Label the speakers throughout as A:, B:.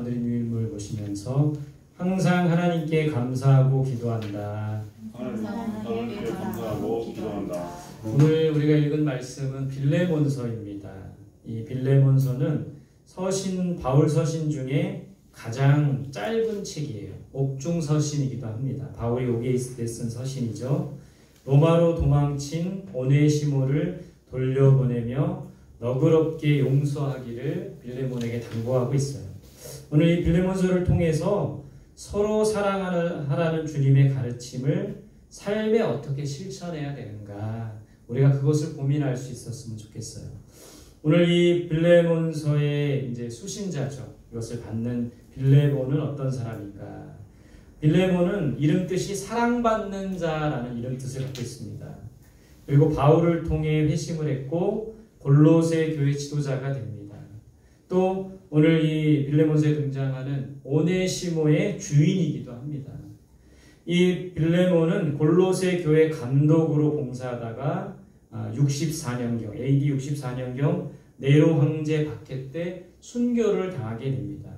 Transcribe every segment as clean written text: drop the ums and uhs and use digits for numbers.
A: 드린 유일물 보시면서 항상 하나님께 감사하고 기도한다.
B: 하나님께 감사하고 기도한다.
A: 오늘 우리가 읽은 말씀은 빌레몬서입니다. 이 빌레몬서는 바울 서신 중에 가장 짧은 책이에요. 옥중 서신이기도 합니다. 바울이 옥에 있을 때 쓴 서신이죠. 로마로 도망친 오네시모를 돌려보내며 너그럽게 용서하기를 빌레몬에게 당부하고 있어요. 오늘 이 빌레몬서를 통해서 서로 사랑하라는 주님의 가르침을 삶에 어떻게 실천해야 되는가, 우리가 그것을 고민할 수 있었으면 좋겠어요. 오늘 이 빌레몬서의 이제 수신자죠. 이것을 받는 빌레몬은 어떤 사람인가? 빌레몬은 이름 뜻이 사랑받는 자라는 이름 뜻을 갖고 있습니다. 그리고 바울을 통해 회심을 했고 골로새 교회 지도자가 됩니다. 또 오늘 이 빌레몬서에 등장하는 오네시모의 주인이기도 합니다. 이 빌레몬은 골로새 교회 감독으로 봉사하다가 64년경, AD 64년경 네로 황제 박해 때 순교를 당하게 됩니다.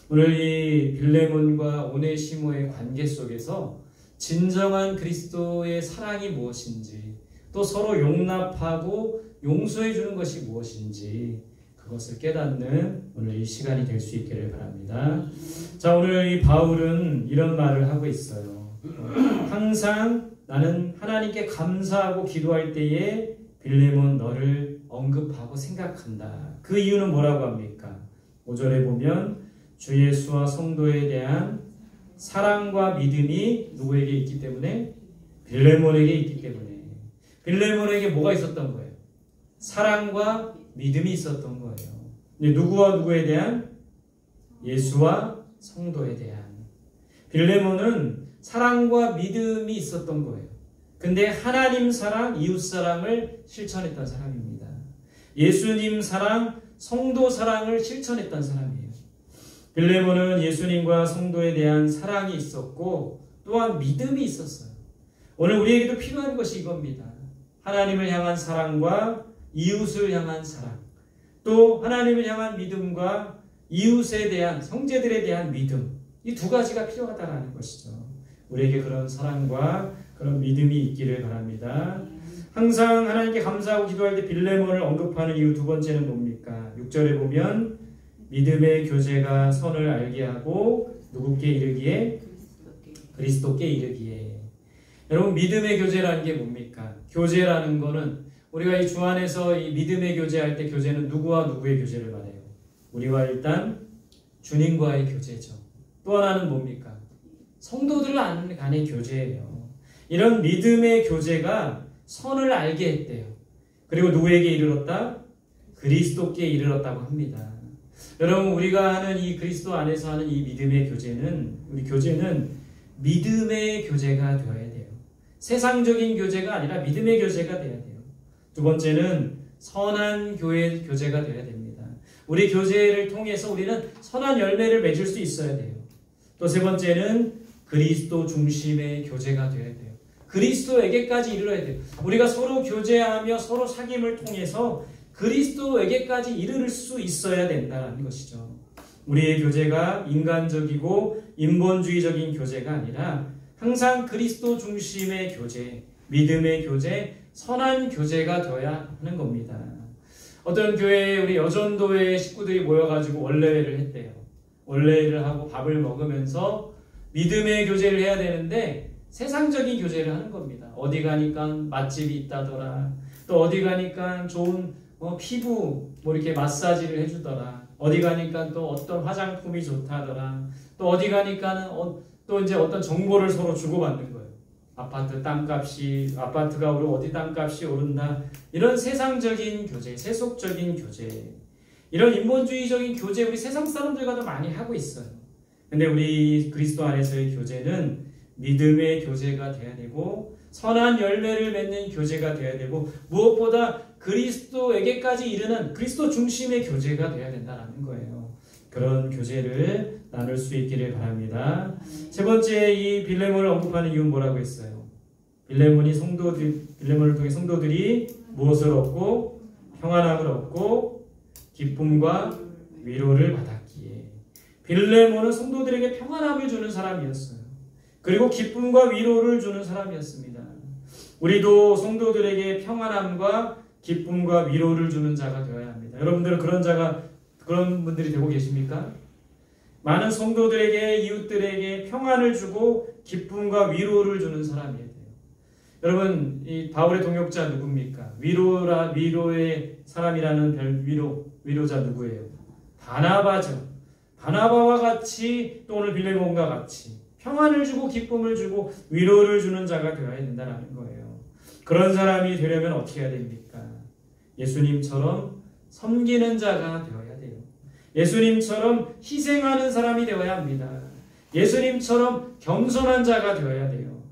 A: 오늘 이 빌레몬과 오네시모의 관계 속에서 진정한 그리스도의 사랑이 무엇인지, 또 서로 용납하고 용서해 주는 것이 무엇인지 그것을 깨닫는 오늘 이 시간이 될 수 있기를 바랍니다. 자, 오늘 이 바울은 이런 말을 하고 있어요. 항상 나는 하나님께 감사하고 기도할 때에 빌레몬 너를 언급하고 생각한다. 그 이유는 뭐라고 합니까? 5절에 보면 주 예수와 성도에 대한 사랑과 믿음이 누구에게 있기 때문에? 빌레몬에게 있기 때문에. 빌레몬에게 뭐가 있었던 거예요? 사랑과 믿음이 있었던 거예요. 근데 누구와 누구에 대한? 예수와 성도에 대한. 빌레몬은 사랑과 믿음이 있었던 거예요. 근데 하나님 사랑, 이웃 사랑을 실천했던 사람입니다. 예수님 사랑, 성도 사랑을 실천했던 사람이에요. 빌레몬은 예수님과 성도에 대한 사랑이 있었고 또한 믿음이 있었어요. 오늘 우리에게도 필요한 것이 이겁니다. 하나님을 향한 사랑과 이웃을 향한 사랑, 또 하나님을 향한 믿음과 이웃에 대한, 형제들에 대한 믿음, 이 두 가지가 필요하다는 것이죠. 우리에게 그런 사랑과 그런 믿음이 있기를 바랍니다. 항상 하나님께 감사하고 기도할 때 빌레몬을 언급하는 이유 두 번째는 뭡니까? 6절에 보면 믿음의 교제가 선을 알게 하고 누구께 이르기에? 그리스도께 이르기에. 여러분, 믿음의 교제라는 게 뭡니까? 교제라는 거는 우리가 이 주 안에서 이 믿음의 교제할 때 교제는 누구와 누구의 교제를 말해요? 우리와 일단 주님과의 교제죠. 또 하나는 뭡니까? 성도들 간의 교제예요. 이런 믿음의 교제가 선을 알게 했대요. 그리고 누구에게 이르렀다? 그리스도께 이르렀다고 합니다. 여러분, 우리가 하는 이 그리스도 안에서 하는 이 믿음의 교제는, 우리 교제는 믿음의 교제가 되어야 돼요. 세상적인 교제가 아니라 믿음의 교제가 되어야 돼요. 두 번째는 선한 교회 교제가 되어야 됩니다. 우리 교제를 통해서 우리는 선한 열매를 맺을 수 있어야 돼요. 또 세 번째는 그리스도 중심의 교제가 되어야 돼요. 그리스도에게까지 이르러야 돼요. 우리가 서로 교제하며 서로 사귐을 통해서 그리스도에게까지 이르를 수 있어야 된다는 것이죠. 우리의 교제가 인간적이고 인본주의적인 교제가 아니라 항상 그리스도 중심의 교제, 믿음의 교제, 선한 교제가 되어야 하는 겁니다. 어떤 교회에 우리 여전도회 식구들이 모여가지고 원래회를 했대요. 원래회를 하고 밥을 먹으면서 믿음의 교제를 해야 되는데 세상적인 교제를 하는 겁니다. 어디 가니까 맛집이 있다더라. 또 어디 가니까 좋은 피부 이렇게 마사지를 해주더라. 어디 가니까 또 어떤 화장품이 좋다더라. 또 어디 가니까는 또 이제 어떤 정보를 서로 주고받는 거예요. 아파트 땅값이, 아파트가 오르고 어디 땅값이 오른다. 이런 세상적인 교제, 세속적인 교제, 이런 인본주의적인 교제 우리 세상 사람들과도 많이 하고 있어요. 근데 우리 그리스도 안에서의 교제는 믿음의 교제가 돼야 되고 선한 열매를 맺는 교제가 돼야 되고 무엇보다 그리스도에게까지 이르는 그리스도 중심의 교제가 돼야 된다는 거예요. 그런 교제를 나눌 수 있기를 바랍니다. 세 번째, 이 빌레몬을 언급하는 이유는 뭐라고 했어요? 빌레몬을 통해 성도들이 무엇을 얻고? 평안함을 얻고 기쁨과 위로를 받았기에. 빌레몬은 성도들에게 평안함을 주는 사람이었어요. 그리고 기쁨과 위로를 주는 사람이었습니다. 우리도 성도들에게 평안함과 기쁨과 위로를 주는 자가 되어야 합니다. 여러분들은 그런 분들이 되고 계십니까? 많은 성도들에게, 이웃들에게 평안을 주고 기쁨과 위로를 주는 사람이에요. 여러분, 이 바울의 동역자 누굽니까? 위로의 사람이라는 위로자 누구예요? 바나바죠. 바나바와 같이, 또 오늘 빌레몬과 같이 평안을 주고 기쁨을 주고 위로를 주는 자가 되어야 된다는 거예요. 그런 사람이 되려면 어떻게 해야 됩니까? 예수님처럼 섬기는 자가 되어야 돼요. 예수님처럼 희생하는 사람이 되어야 합니다. 예수님처럼 겸손한 자가 되어야 돼요.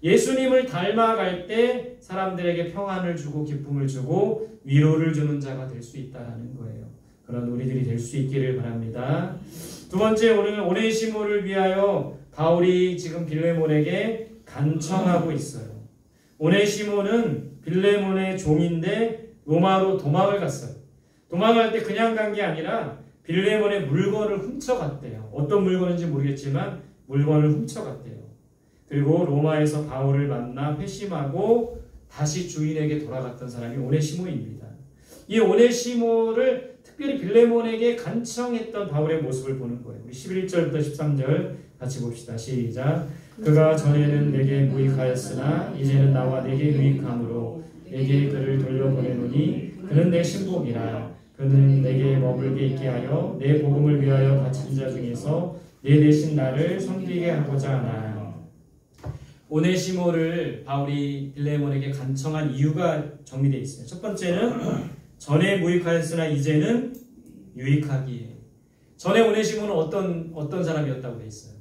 A: 예수님을 닮아갈 때 사람들에게 평안을 주고 기쁨을 주고 위로를 주는 자가 될 수 있다는 거예요. 그런 우리들이 될 수 있기를 바랍니다. 두 번째, 오늘 오네시모를 위하여 바울이 지금 빌레몬에게 간청하고 있어요. 오네시모는 빌레몬의 종인데 로마로 도망을 갔어요. 도망갈 때 그냥 간 게 아니라 빌레몬의 물건을 훔쳐갔대요. 어떤 물건인지 모르겠지만 물건을 훔쳐갔대요. 그리고 로마에서 바울을 만나 회심하고 다시 주인에게 돌아갔던 사람이 오네시모입니다. 이 오네시모를 특별히 빌레몬에게 간청했던 바울의 모습을 보는 거예요. 우리 11절부터 13절 같이 봅시다. 시작. 그가 전에는 내게 무익하였으나 이제는 나와 내게 유익함으로 내게 그를 돌려보내노니 그는 내 신복이라. 그는 내게 머물게 있게 하여 내 복음을 위하여 갇힌 자 중에서 내 대신 나를 섬기게 하고자 하나. 오네시모를 바울이 빌레몬에게 간청한 이유가 정리되어 있어요. 첫 번째는 전에 무익하였으나 이제는 유익하기에. 전에 오네시모는 어떤 사람이었다고 되어 있어요?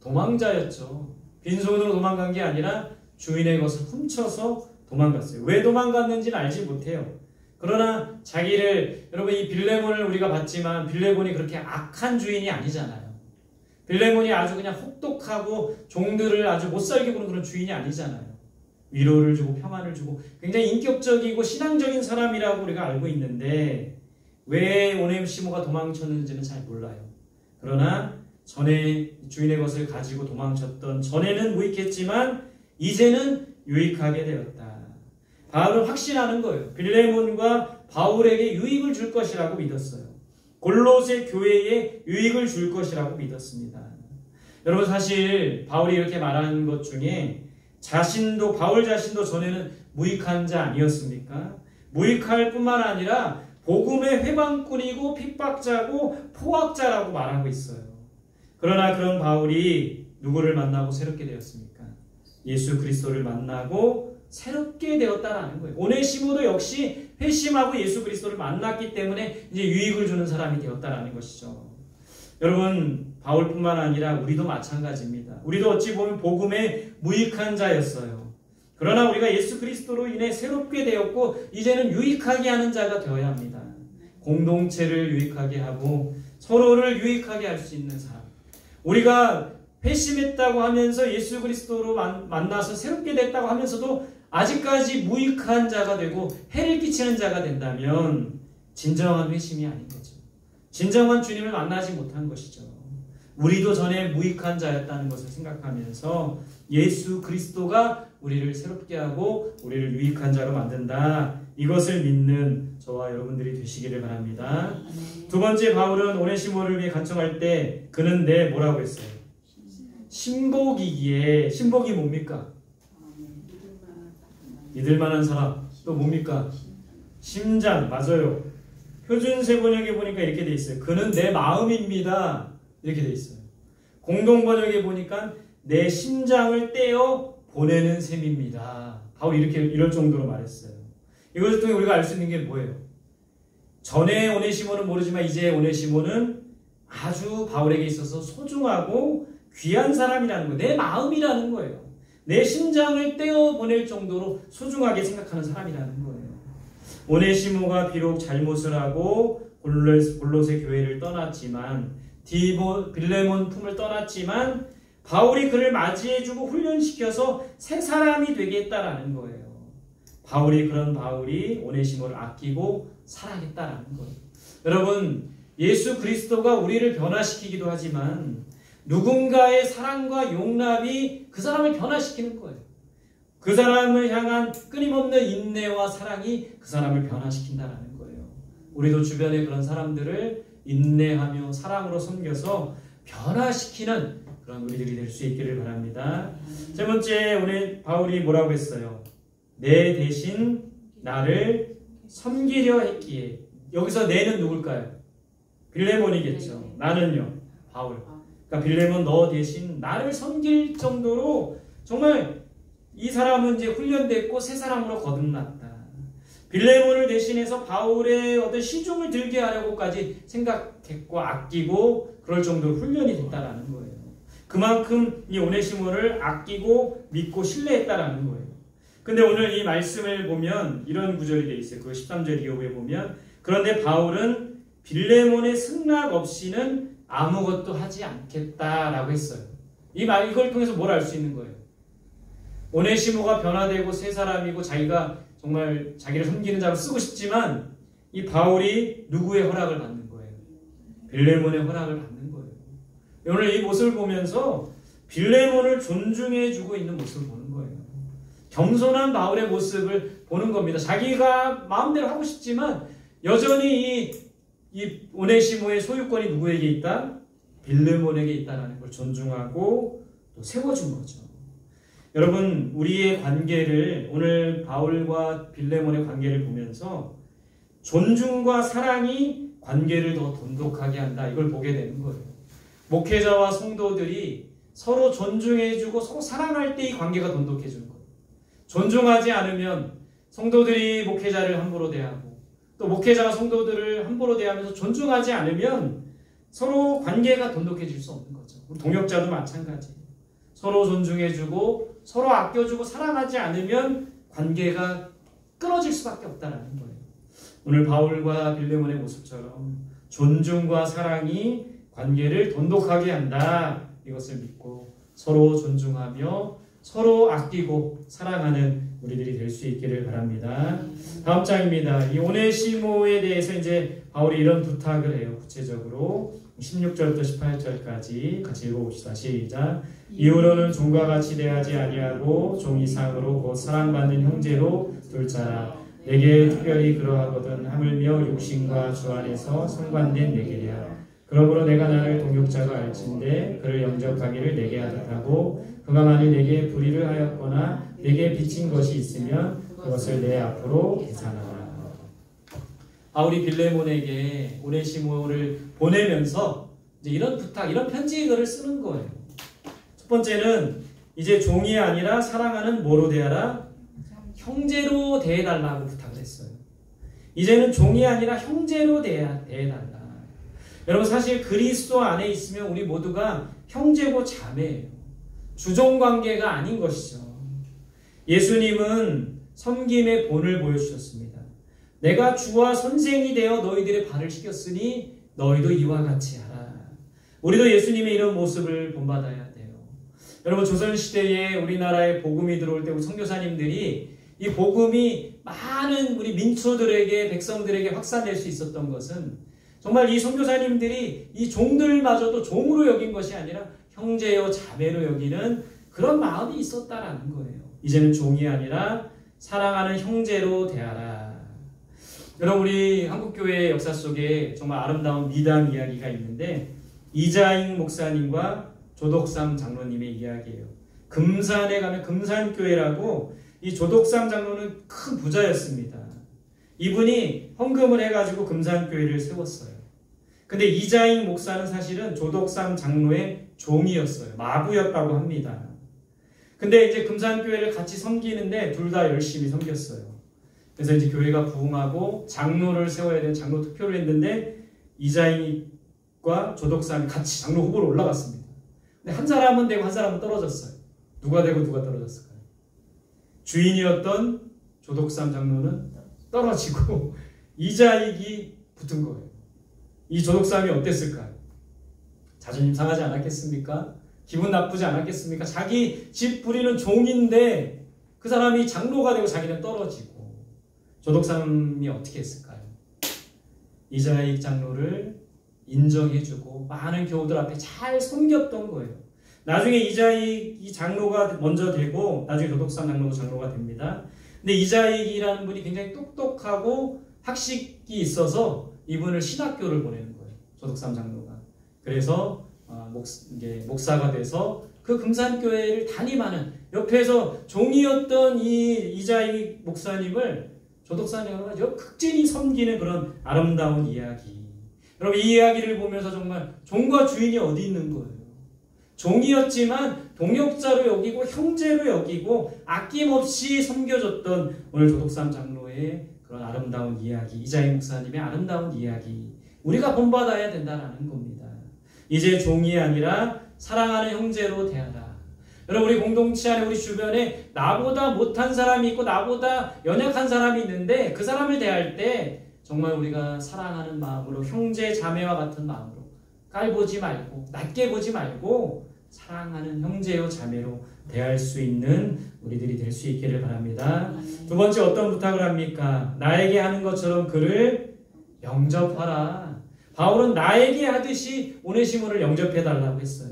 A: 도망자였죠. 빈손으로 도망간 게 아니라 주인의 것을 훔쳐서 도망갔어요. 왜 도망갔는지는 알지 못해요. 그러나 여러분 이 빌레몬을 우리가 봤지만 빌레몬이 그렇게 악한 주인이 아니잖아요. 빌레몬이 아주 그냥 혹독하고 종들을 아주 못살게 구는 그런 주인이 아니잖아요. 위로를 주고 평안을 주고 굉장히 인격적이고 신앙적인 사람이라고 우리가 알고 있는데 왜 오네시모가 도망쳤는지는 잘 몰라요. 그러나 전에 주인의 것을 가지고 도망쳤던 전에는 무익했지만 이제는 유익하게 되었다. 바울은 확신하는 거예요. 빌레몬과 바울에게 유익을 줄 것이라고 믿었어요. 골로새 교회에 유익을 줄 것이라고 믿었습니다. 여러분 사실 바울이 이렇게 말하는 것 중에 바울 자신도 전에는 무익한 자 아니었습니까? 무익할 뿐만 아니라 복음의 회방꾼이고 핍박자고 포악자라고 말하고 있어요. 그러나 그런 바울이 누구를 만나고 새롭게 되었습니까? 예수 그리스도를 만나고 새롭게 되었다라는 거예요. 오네시모도 역시 회심하고 예수 그리스도를 만났기 때문에 이제 유익을 주는 사람이 되었다라는 것이죠. 여러분 바울뿐만 아니라 우리도 마찬가지입니다. 우리도 어찌 보면 복음의 무익한 자였어요. 그러나 우리가 예수 그리스도로 인해 새롭게 되었고 이제는 유익하게 하는 자가 되어야 합니다. 공동체를 유익하게 하고 서로를 유익하게 할 수 있는 사람. 우리가 회심했다고 하면서 예수 그리스도로 만나서 새롭게 됐다고 하면서도 아직까지 무익한 자가 되고 해를 끼치는 자가 된다면 진정한 회심이 아닌 거죠. 진정한 주님을 만나지 못한 것이죠. 우리도 전에 무익한 자였다는 것을 생각하면서 예수 그리스도가 우리를 새롭게 하고 우리를 유익한 자로 만든다. 이것을 믿는 저와 여러분들이 되시기를 바랍니다. 두 번째, 바울은 오네시모를 위해 간청할 때 그는 내 뭐라고 했어요? 신복이기에. 신복이 뭡니까? 믿을 만한 사람. 또 뭡니까? 심장. 맞아요. 표준세 번역에 보니까 이렇게 돼 있어요. 그는 내 마음입니다. 이렇게 돼 있어요. 공동 번역에 보니까 내 심장을 떼어 보내는 셈입니다. 바울이 이럴 정도로 말했어요. 이것을 통해 우리가 알 수 있는 게 뭐예요? 전에 오네시모는 모르지만 이제 오네시모는 아주 바울에게 있어서 소중하고 귀한 사람이라는 거예요. 내 마음이라는 거예요. 내 심장을 떼어 보낼 정도로 소중하게 생각하는 사람이라는 거예요. 오네시모가 비록 잘못을 하고 골로새 교회를 떠났지만 빌레몬 품을 떠났지만 바울이 그를 맞이해주고 훈련시켜서 새 사람이 되게 했다라는 거예요. 바울이 오네시모를 아끼고 사랑했다라는 거예요. 여러분 예수 그리스도가 우리를 변화시키기도 하지만 누군가의 사랑과 용납이 그 사람을 변화시키는 거예요. 그 사람을 향한 끊임없는 인내와 사랑이 그 사람을 변화시킨다는 거예요. 우리도 주변에 그런 사람들을 인내하며 사랑으로 섬겨서 변화시키는 그런 우리들이 될 수 있기를 바랍니다. 세 번째, 오늘 바울이 뭐라고 했어요? 내 대신 나를 섬기려 했기에. 여기서 내는 누굴까요? 빌레몬이겠죠. 나는요? 바울. 그러니까 빌레몬 너 대신 나를 섬길 정도로 정말 이 사람은 이제 훈련됐고 새 사람으로 거듭났다. 빌레몬을 대신해서 바울의 어떤 시중을 들게 하려고까지 생각했고 아끼고 그럴 정도로 훈련이 됐다라는 거예요. 그만큼 이 오네시모를 아끼고 믿고 신뢰했다라는 거예요. 근데 오늘 이 말씀을 보면 이런 구절이 돼 있어요. 그 13절 이후에 보면 그런데 바울은 빌레몬의 승낙 없이는 아무것도 하지 않겠다라고 했어요. 이걸 통해서 뭘 알 수 있는 거예요? 오네시모가 변화되고 새 사람이고 자기가 정말 자기를 섬기는 자로 쓰고 싶지만 이 바울이 누구의 허락을 받는 거예요? 빌레몬의 허락을 받는 거예요. 오늘 이 모습을 보면서 빌레몬을 존중해주고 있는 모습을 보는 거예요. 겸손한 바울의 모습을 보는 겁니다. 자기가 마음대로 하고 싶지만 여전히 이 오네시모의 소유권이 누구에게 있다? 빌레몬에게 있다는 걸 존중하고 또 세워준 거죠. 여러분, 우리의 관계를 오늘 바울과 빌레몬의 관계를 보면서 존중과 사랑이 관계를 더 돈독하게 한다. 이걸 보게 되는 거예요. 목회자와 성도들이 서로 존중해주고 서로 사랑할 때 이 관계가 돈독해지는 거예요. 존중하지 않으면 성도들이 목회자를 함부로 대하고 또 목회자가 성도들을 함부로 대하면서 존중하지 않으면 서로 관계가 돈독해질 수 없는 거죠. 동역자도 마찬가지예요. 서로 존중해주고 서로 아껴주고 사랑하지 않으면 관계가 끊어질 수밖에 없다는 거예요. 오늘 바울과 빌레몬의 모습처럼 존중과 사랑이 관계를 돈독하게 한다. 이것을 믿고 서로 존중하며 서로 아끼고 사랑하는 우리들이 될 수 있기를 바랍니다. 다음 장입니다. 이 오네시모에 대해서 이제 바울이 이런 부탁을 해요. 구체적으로 16절부터 18절까지 같이 읽어봅시다. 시작. 이후로는 종과 같이 대하지 아니하고 종 이상으로 곧 사랑받는 형제로 둘 자라. 내게 특별히 그러하거든 하물며 육신과 주 안에서 상관된 내게랴. 그러므로 내가 나를 동역자가 알진대 그를 영접하기를 내게 하듯하고 그가 만일 내게 불의를 하였거나 내게 빚진 것이 있으면 그것을 내 앞으로 계산하라. 바울이 빌레몬에게 오네시모를 보내면서 이제 이런 부탁, 이런 편지글을 쓰는 거예요. 첫 번째는 이제 종이 아니라 사랑하는 뭐로 대하라? 형제로 대해달라고 부탁을 했어요. 이제는 종이 아니라 형제로 대해달라. 여러분, 사실 그리스도 안에 있으면 우리 모두가 형제고 자매예요. 주종관계가 아닌 것이죠. 예수님은 섬김의 본을 보여주셨습니다. 내가 주와 선생이 되어 너희들의 발을 씻겼으니 너희도 이와 같이 하라. 우리도 예수님의 이런 모습을 본받아야 돼요. 여러분, 조선시대에 우리나라에 복음이 들어올 때 우리 선교사님들이 이 복음이 많은 우리 민초들에게, 백성들에게 확산될 수 있었던 것은 정말 이 선교사님들이 이 종들마저도 종으로 여긴 것이 아니라 형제요 자매로 여기는 그런 마음이 있었다라는 거예요. 이제는 종이 아니라 사랑하는 형제로 대하라. 여러분, 우리 한국교회의 역사 속에 정말 아름다운 미담 이야기가 있는데 이자잉 목사님과 조덕삼 장로님의 이야기예요. 금산에 가면 금산교회라고 이 조덕삼 장로는 큰 부자였습니다. 이분이 헌금을 해가지고 금산교회를 세웠어요. 근데 이자잉 목사는 사실은 조덕삼 장로의 종이었어요. 마부였다고 합니다. 근데 이제 금산교회를 같이 섬기는데 둘 다 열심히 섬겼어요. 그래서 이제 교회가 부흥하고 장로를 세워야 되는 장로 투표를 했는데 이자잉과 조덕삼이 같이 장로 후보로 올라갔습니다. 근데 한 사람은 되고 한 사람은 떨어졌어요. 누가 되고 누가 떨어졌을까요? 주인이었던 조덕삼 장로는 떨어지고 이자익이 붙은 거예요. 이 조덕삼이 어땠을까요? 자존심 상하지 않았겠습니까? 기분 나쁘지 않았겠습니까? 자기 집 부리는 종인데 그 사람이 장로가 되고 자기는 떨어지고 조덕삼이 어떻게 했을까요? 이자익 장로를 인정해주고 많은 교우들 앞에 잘 섬겼던 거예요. 나중에 이자익이 장로가 먼저 되고 나중에 도덕산 장로도 장로가 됩니다. 근데 이자익이라는 분이 굉장히 똑똑하고 학식이 있어서 이분을 신학교를 보내는 거예요. 도덕산 장로가. 그래서 목사가 돼서 그 금산교회를 담임하는 옆에서 종이었던 이 이자익 목사님을 조덕산 장로가 극진히 섬기는 그런 아름다운 이야기. 여러분 이 이야기를 보면서 정말 종과 주인이 어디 있는 거예요. 종이었지만 동역자로 여기고 형제로 여기고 아낌없이 섬겨줬던 오늘 조덕산 장로의 그런 아름다운 이야기, 이자익 목사님의 아름다운 이야기, 우리가 본받아야 된다는 겁니다. 이제 종이 아니라 사랑하는 형제로 대하라. 여러분 우리 공동체 안에 우리 주변에 나보다 못한 사람이 있고 나보다 연약한 사람이 있는데 그 사람을 대할 때 정말 우리가 사랑하는 마음으로 형제 자매와 같은 마음으로 깔보지 말고 낮게 보지 말고 사랑하는 형제요 자매로 대할 수 있는 우리들이 될 수 있기를 바랍니다. 두 번째 어떤 부탁을 합니까? 나에게 하는 것처럼 그를 영접하라. 바울은 나에게 하듯이 오네시모를 영접해달라고 했어요.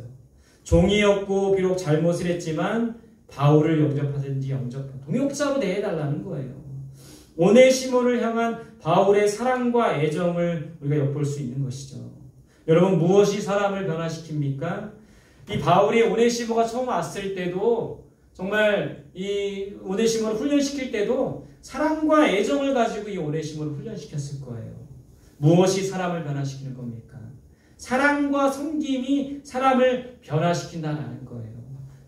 A: 종이었고 비록 잘못을 했지만 바울을 영접하든지 동역자로 대해달라는 거예요. 오네시모를 향한 바울의 사랑과 애정을 우리가 엿볼 수 있는 것이죠. 여러분 무엇이 사람을 변화시킵니까? 이 바울이 오네시모가 처음 왔을 때도 정말 이 오네시모를 훈련시킬 때도 사랑과 애정을 가지고 이 오네시모를 훈련시켰을 거예요. 무엇이 사람을 변화시키는 겁니까? 사랑과 섬김이 사람을 변화시킨다는 거예요.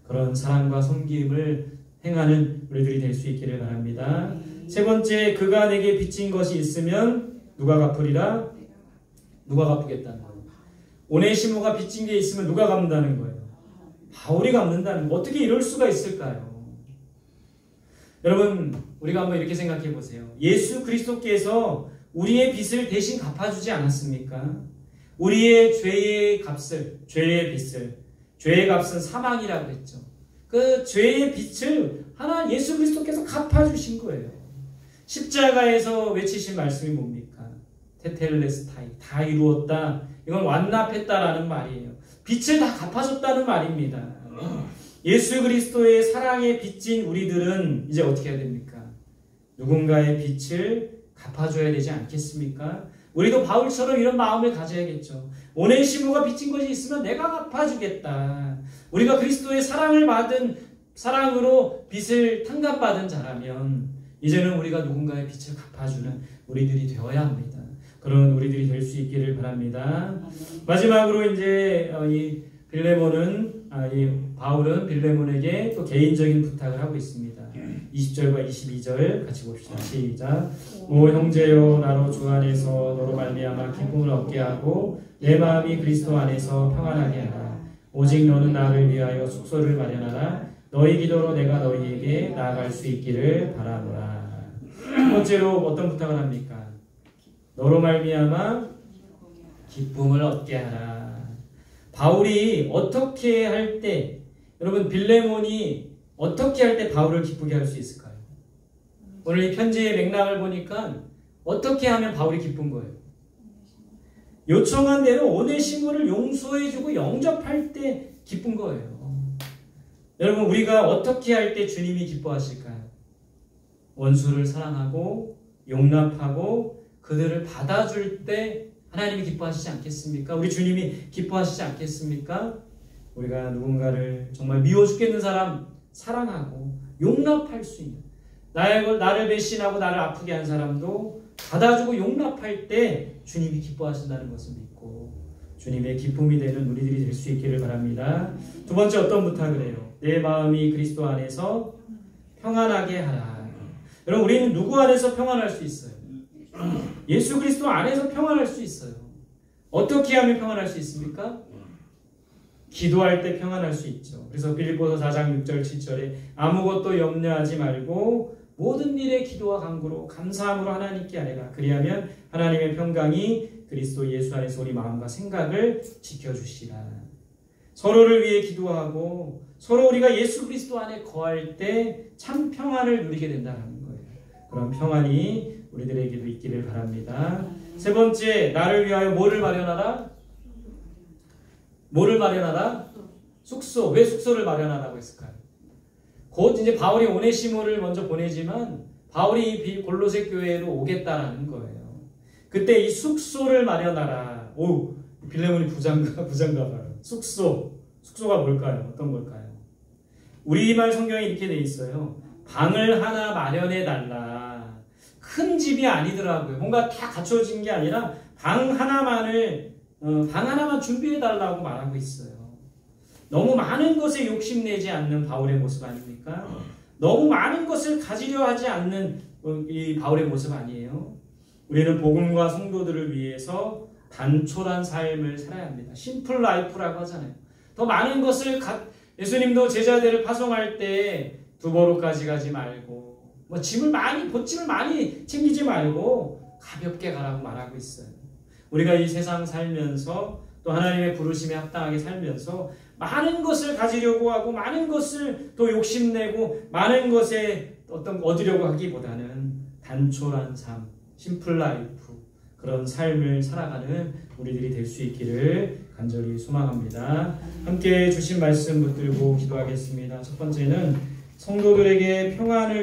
A: 그런 사랑과 섬김을 행하는 우리들이 될 수 있기를 바랍니다. 세 번째, 그가 내게 빚진 것이 있으면 누가 갚으리라? 누가 갚겠다는 거예요. 오네시모가 빚진 게 있으면 누가 갚는다는 거예요. 바울이 갚는다는 거. 어떻게 이럴 수가 있을까요? 여러분 우리가 한번 이렇게 생각해 보세요. 예수 그리스도께서 우리의 빚을 대신 갚아주지 않았습니까? 우리의 죄의 값을, 죄의 빚을, 죄의 값은 사망이라고 했죠. 그 죄의 빚을 하나 예수 그리스도께서 갚아주신 거예요. 십자가에서 외치신 말씀이 뭡니까? 테텔레스타이, 다 이루었다. 이건 완납했다라는 말이에요. 빚을 다 갚아줬다는 말입니다. 예수 그리스도의 사랑에 빚진 우리들은 이제 어떻게 해야 됩니까? 누군가의 빚을 갚아줘야 되지 않겠습니까? 우리도 바울처럼 이런 마음을 가져야겠죠. 오네시모가 빚진 것이 있으면 내가 갚아주겠다. 우리가 그리스도의 사랑을 받은 사랑으로 빚을 탕감받은 자라면 이제는 우리가 누군가의 빚을 갚아주는 우리들이 되어야 합니다. 그런 우리들이 될 수 있기를 바랍니다. 마지막으로 이제 이 바울은 빌레몬에게 또 개인적인 부탁을 하고 있습니다. 20절과 22절 같이 봅시다. 시작. 오 형제여, 나로 주 안에서 너로 말미암아 기쁨을 얻게 하고 내 마음이 그리스도 안에서 평안하게 하라. 오직 너는 나를 위하여 숙소를 마련하라. 너희 기도로 내가 너희에게 나아갈 수 있기를 바라노라. 첫 번째로 어떤 부탁을 합니까? 너로 말미암아 기쁨을 얻게 하라. 바울이 어떻게 할 때, 여러분 빌레몬이 어떻게 할 때 바울을 기쁘게 할 수 있을까요? 오늘 이 편지의 맥락을 보니까 어떻게 하면 바울이 기쁜 거예요? 요청한 대로 오네시모를 용서해주고 영접할 때 기쁜 거예요. 여러분 우리가 어떻게 할 때 주님이 기뻐하실까요? 원수를 사랑하고 용납하고 그들을 받아줄 때 하나님이 기뻐하시지 않겠습니까? 우리 주님이 기뻐하시지 않겠습니까? 우리가 누군가를 정말 미워 죽겠는 사람 사랑하고 용납할 수 있는, 나를 배신하고 나를 아프게 한 사람도 받아주고 용납할 때 주님이 기뻐하신다는 것을 믿고 주님의 기쁨이 되는 우리들이 될 수 있기를 바랍니다. 두 번째 어떤 부탁을 해요? 내 마음이 그리스도 안에서 평안하게 하라. 여러분 우리는 누구 안에서 평안할 수 있어요? 예수 그리스도 안에서 평안할 수 있어요. 어떻게 하면 평안할 수 있습니까? 기도할 때 평안할 수 있죠. 그래서 빌립보서 4장 6절 7절에 아무것도 염려하지 말고 모든 일에 기도와 간구로 감사함으로 하나님께 아뢰라. 그리하면 하나님의 평강이 그리스도 예수 안에서 우리 마음과 생각을 지켜주시라. 서로를 위해 기도하고 서로 우리가 예수 그리스도 안에 거할 때 참 평안을 누리게 된다는 거예요. 그런 평안이 우리들에게도 있기를 바랍니다. 세 번째, 나를 위하여 뭐를 마련하라? 뭐를 마련하라? 숙소. 왜 숙소를 마련하라고 했을까요? 곧 이제 바울이 오네시모를 먼저 보내지만 바울이 이 골로새 교회로 오겠다라는 거예요. 그때 이 숙소를 마련하라. 오, 빌레몬이 부장가 봐요. 숙소가 뭘까요? 어떤 걸까요? 우리말 성경에 이렇게 돼 있어요. 방을 하나 마련해 달라. 큰 집이 아니더라고요. 뭔가 다 갖춰진 게 아니라 방 하나만 준비해 달라고 말하고 있어요. 너무 많은 것에 욕심내지 않는 바울의 모습 아닙니까? 너무 많은 것을 가지려 하지 않는 이 바울의 모습 아니에요? 우리는 복음과 성도들을 위해서 단촐한 삶을 살아야 합니다. 심플 라이프라고 하잖아요. 더 많은 것을 예수님도 제자들을 파송할 때 두보로까지 가지 말고 보찜을 많이 챙기지 말고 가볍게 가라고 말하고 있어요. 우리가 이 세상 살면서 또 하나님의 부르심에 합당하게 살면서 많은 것을 가지려고 하고 많은 것을 또 욕심내고 많은 것에 얻으려고 하기보다는 단촐한 삶, 심플 라이프, 그런 삶을 살아가는 우리들이 될 수 있기를 간절히 소망합니다. 함께 주신 말씀 붙들고 기도하겠습니다. 첫 번째는 성도들에게 평안을